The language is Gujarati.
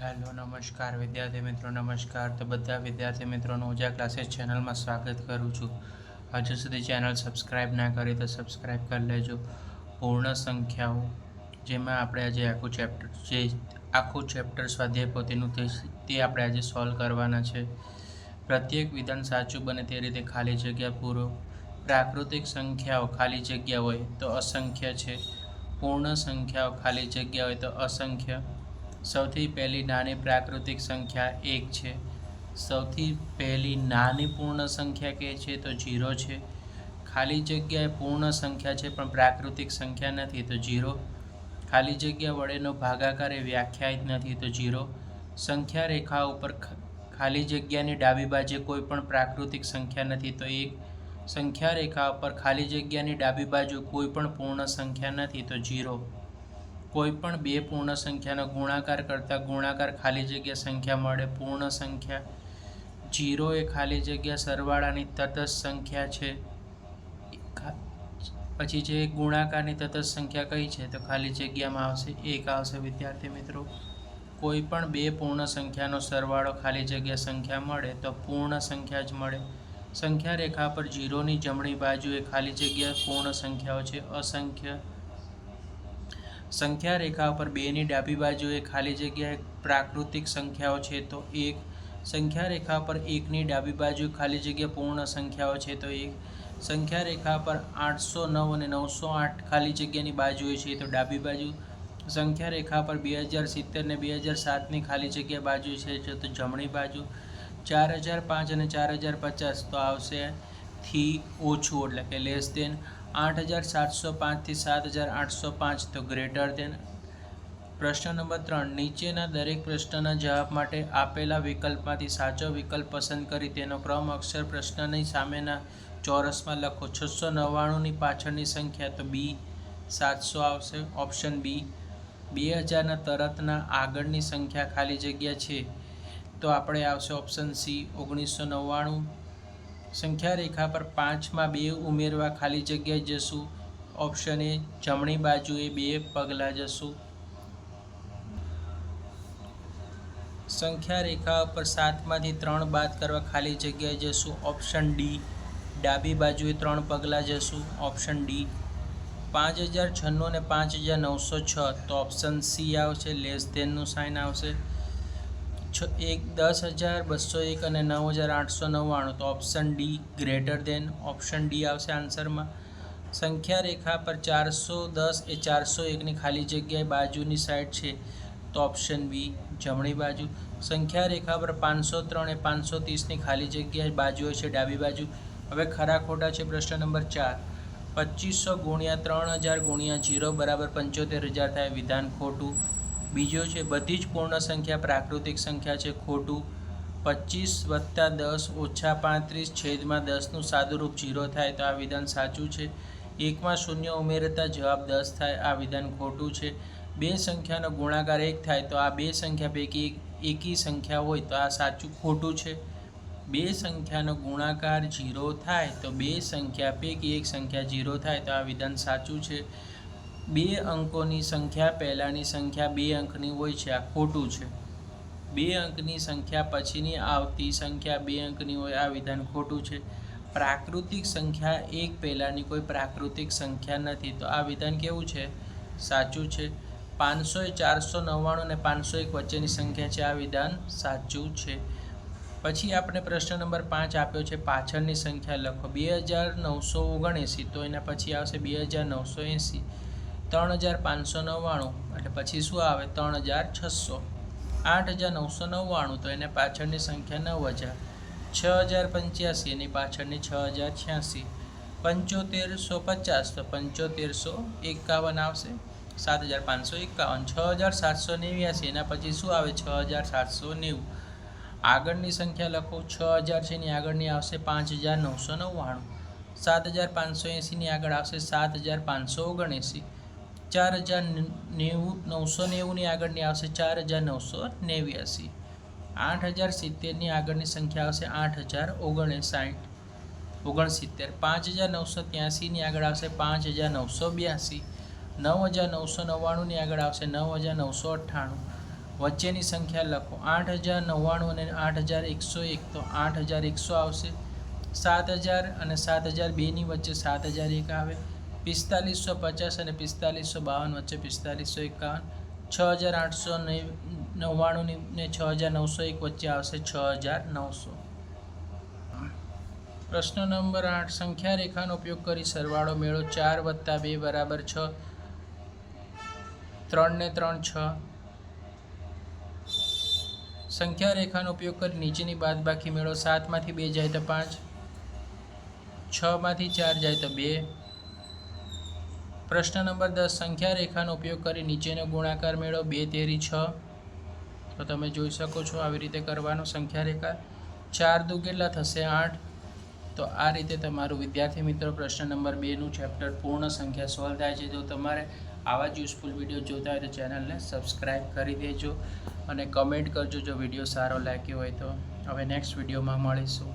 હેલો નમસ્કાર વિદ્યાર્થી મિત્રો નમસ્કાર. તો બધા વિદ્યાર્થી મિત્રોનું ઉજા ક્લાસીસ ચેનલમાં સ્વાગત કરું છું. હજુ સુધી ચેનલ સબસ્ક્રાઈબ ના કરી તો સબસ્ક્રાઈબ કરી લેજો. પૂર્ણ સંખ્યાઓ જેમાં આપણે આજે આખું ચેપ્ટર સ્વાધ્યાય પોથીનું તે આપણે આજે સોલ્વ કરવાના છે. પ્રત્યેક વિધાન સાચું બને તે રીતે ખાલી જગ્યા પૂરો. પ્રાકૃતિક સંખ્યાઓ ખાલી જગ્યા હોય તો અસંખ્ય છે. પૂર્ણ સંખ્યાઓ ખાલી જગ્યા હોય તો અસંખ્ય. સૌથી પહેલી નાની પ્રાકૃતિક સંખ્યા 1 છે. સૌથી પહેલી નાની પૂર્ણ સંખ્યા કે છે તો 0 છે. ખાલી જગ્યા એ પૂર્ણ સંખ્યા છે પણ પ્રાકૃતિક સંખ્યા નથી તો 0. ખાલી જગ્યા વડેનો ભાગાકાર એ વ્યાખ્યાયિત નથી તો 0. સંખ્યા રેખા ઉપર ખાલી જગ્યાની ડાબી બાજુએ કોઈ પણ પ્રાકૃતિક સંખ્યા નથી તો 1. સંખ્યા રેખા ઉપર ખાલી જગ્યાની ડાબી બાજુ કોઈ પણ પૂર્ણ સંખ્યા નથી તો 0. કોઈ પણ બે પૂર્ણ સંખ્યાનો ગુણાકાર કરતા ગુણાકાર ખાલી જગ્યા સંખ્યા મળે પૂર્ણ સંખ્યા. 0 એ ખાલી જગ્યા સરવાળાની તટસ્થ સંખ્યા છે. પછી જે ગુણાકારની તટસ્થ સંખ્યા કઈ છે તો ખાલી જગ્યામાં આવશે 1 આવશે. વિદ્યાર્થી મિત્રો, કોઈ પણ બે પૂર્ણ સંખ્યાનો સરવાળો ખાલી જગ્યા સંખ્યા મળે તો પૂર્ણ સંખ્યા જ મળે. સંખ્યા રેખા પર 0ની જમણી બાજુએ ખાલી જગ્યા પૂર્ણ સંખ્યાઓ છે અસંખ્ય. સંખ્યા રેખા પર 2ની ડાબી બાજુએ ખાલી જગ્યાએ પ્રાકૃતિક સંખ્યાઓ છે તો 1. સંખ્યા રેખા પર 1ની ડાબી બાજુ ખાલી જગ્યા પૂર્ણ સંખ્યાઓ છે તો 1. સંખ્યા રેખા પર 809 અને 908 ખાલી જગ્યાની બાજુએ છે તો ડાબી બાજુ. સંખ્યા રેખા પર 2070 અને 2007ની ખાલી જગ્યા બાજુ છે તો જમણી બાજુ. 4005 અને 4050 તો આવશે થી ઓછું એટલે કે લેસ દેન. 8705 થી 7805 તો ગ્રેટર દેન. પ્રશ્ન નંબર 3. નીચેના દરેક પ્રશ્નના જવાબ માટે આપેલા વિકલ્પમાંથી સાચો વિકલ્પ પસંદ કરી તેનો ક્રમ અક્ષર પ્રશ્નની સામેના ચોરસમાં લખો. 699ની પાછળની સંખ્યા તો બી 700 આવશે ઓપ્શન બી. 2000ના તરતના આગળની સંખ્યા ખાલી જગ્યા છે તો આપણે આવશે ઓપ્શન સી 1999. સંખ્યા રેખા પર 5માં 2 ઉમેરવા ખાલી જગ્યાએ જશું ઓપ્શન એ જમણી બાજુએ 2 પગલાં જશું. સંખ્યા રેખા પર 7માંથી 3 બાદ કરવા ખાલી જગ્યાએ જશું ઓપ્શન ડી. ડાબી બાજુએ 3 પગલાં જશું ઓપ્શન ડી. 5096 અને 5906 તો ઓપ્શન સી આવશે લેસ ધેનનું સાઇન આવશે. 10201 અને 9899 તો option D greater than. Option D આવશે આન્સરમાં. સંખ્યા રેખા પર 410 એ 401ની ખાલી જગ્યાએ બાજુની સાઈડ છે તો ઓપ્શન બી જમણી બાજુ. સંખ્યા રેખા પર 503 એ 530ની ખાલી જગ્યાએ બાજુઓ છે ડાબી બાજુ. હવે ખરા ખોટા છે. પ્રશ્ન નંબર 4. 2500 ગુણ્યા 3000 ગુણ્યા 0 બરાબર 75000 થાય. વિધાન ખોટું. બીજો છે બધી જ પૂર્ણ સંખ્યા પ્રાકૃતિક સંખ્યા છે ખોટું. 25 + 10 - 35 છેદમાં 10નું સાદુરૂપ 0 થાય તો આ વિધાન સાચું છે. 1માં શૂન્ય ઉમેરતા જવાબ 10 થાય આ વિધાન ખોટું છે. બે સંખ્યાનો ગુણાકાર 1 થાય તો આ બે સંખ્યા પૈકી એકી સંખ્યા હોય તો આ સાચું ખોટું છે. બે સંખ્યાનો ગુણાકાર 0 થાય તો બે સંખ્યા પૈકી એક સંખ્યા 0 થાય તો આ વિધાન સાચું છે. બે અંકોની સંખ્યા પહેલાંની સંખ્યા 2 અંકની હોય છે આ ખોટું છે. 2 અંકની સંખ્યા પછીની આવતી સંખ્યા 2 અંકની હોય આ વિધાન ખોટું છે. પ્રાકૃતિક સંખ્યા 1 પહેલાંની કોઈ પ્રાકૃતિક સંખ્યા નથી તો આ વિધાન કેવું છે સાચું છે. 500 એ 499 અને 501 વચ્ચેની સંખ્યા છે આ વિધાન સાચું છે. પછી આપણે પ્રશ્ન નંબર 5 આપ્યો છે પાછળની સંખ્યા લખો. 2979 તો એના પછી આવશે 2980. 3599 એટલે પછી શું આવે 3600. 8999 તો એને પાછળની સંખ્યા 9000. 6085 એની પાછળની 6086. 7550 તો 7551 આવશે 7551. 6789 એના પછી શું આવે 6790. આગળની સંખ્યા લખો. 6000 છે એની આગળની આવશે 5999. 7580ની આગળ આવશે 7579. 4990ની આગળની આવશે 4989. 8070ની આગળની સંખ્યા આવશે 8069. 5983ની આગળ આવશે 5982. 9999ની આગળ આવશે 9998. વચ્ચેની સંખ્યા લખો 8099 અને 8101 તો 8100 આવશે 7000 અને 7002ની વચ્ચે 7001 આવે 4550 અને 4552 વચ્ચે 4551 6899 ને 6901 વચ્ચે આવશે 6900 પ્રશ્ન નંબર 8 સંખ્યા રેખાનો ઉપયોગ કરી સરવાળો મેળવો 4 + 2 = 6 3 ને 3 6 સંખ્યા રેખાનો ઉપયોગ કરી નીચેની બાદબાકી મેળવો 7 માંથી 2 જાય તો 5 6 માંથી 4 જાય તો 2 પ્રશ્ન નંબર 10 સંખ્યા રેખાનો ઉપયોગ કરી નીચેનો ગુણાકાર મેળવો 2 તેરી 6 તો તમે જોઈ શકો છો આવી રીતે કરવાનું સંખ્યા રેખા 4 દુ કેટલા થશે 8 તો આ રીતે તમારું વિદ્યાર્થી મિત્રો પ્રશ્ન નંબર 2 નું ચેપ્ટર પૂર્ણ સંખ્યા સોલ્વ થાય છે. જો તમારે આવા જ યુઝફુલ વિડીયો જોતા હોય તો ચેનલને સબસ્ક્રાઈબ કરી દેજો અને કમેન્ટ કરજો જો વિડીયો સારો લાગ્યો હોય તો. હવે નેક્સ્ટ વિડીયોમાં મળીશું.